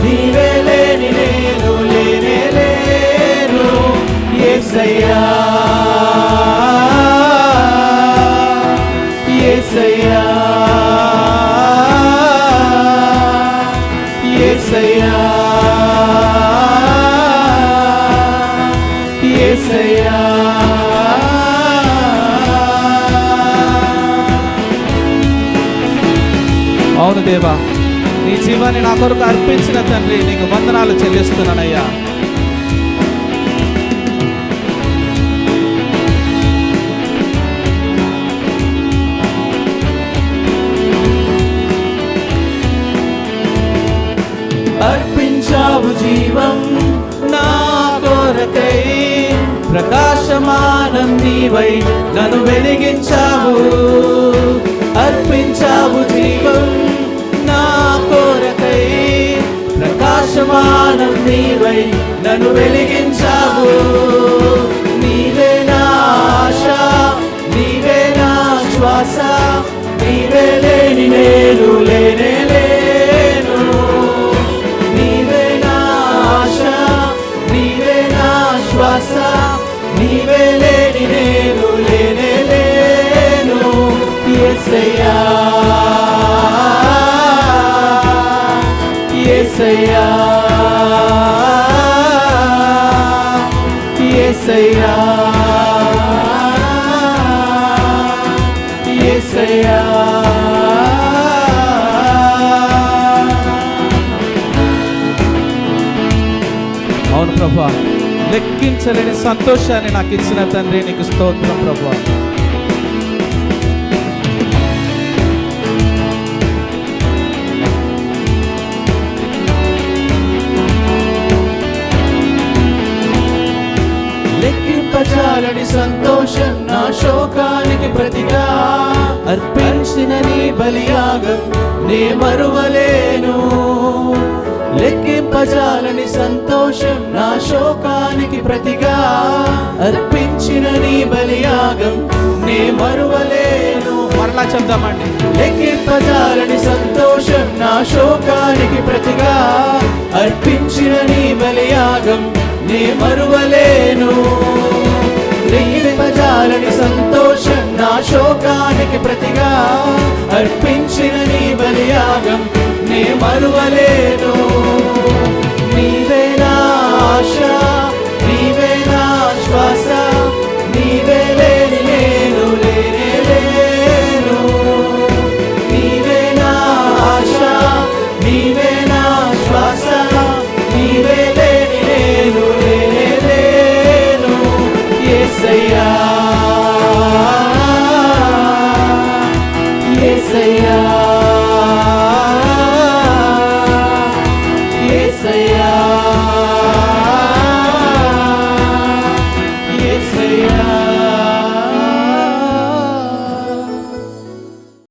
నీవే లేని నేను లేనే లేను యేసయ్యా యేసయ్యా యేసయ్యా యేసయ్యా అవును దేవా, నీ జీవాన్ని నా కొరకు అర్పించిన తండ్రి నీకు వందనాలు చెల్లిస్తున్నానయ్యా. అర్పించావు జీవం నా కొరకై, ప్రకాశమానం నీవై నన్ను వెలిగించావు. అర్పించావు జీవం నా కొరకై, ప్రకాశమానం నీవై నన్ను వెలిగించావు. నీవే నా ఆశ, నీవే నా శ్వాస, నీవే లేని నేను లేనే లేను. నీవే నా ఆశ, నీవే నా శ్వాస, నీవే లేని నేను లేనే లేను యేసయ్యా యేసయ్యా యేసయ్యా యేసయ్యా. అవును ప్రభువా, లెక్కించలేని సంతోషాన్ని నాకు ఇచ్చిన తండ్రి నీకు స్తోత్రం ప్రభువా. లెక్కింపజాలని సంతోషం నా శోకానికి ప్రతిగా, అర్పించిన నీ బలియాగం నే మరువలేను. లెక్కింపజాలని సంతోషం నా శోకానికి ప్రతిగా, అర్పించిన నీ బలియాగం నే మరువలేను. మరలా చెప్దామండి. లెక్కింపజాలని సంతోషం నా శోకానికి ప్రతిగా, అర్పించిన నీ బలియాగం నే మరువలేను. లెక్కింపజాలని సంతోషం నా శోకానికి ప్రతిగా, అర్పించిన నీ బలియాగం నే మరువలేను. నీవే నా ఆశ, నీవే నా శ్వాస, నీవే లేని నేను లేనే లేను. నీవే నా ఆశ, నీవే నా శ్వాస, నీవే లేని నేను లేనే లేను యేసయ్యా యేసయ్యా యేసయ్యా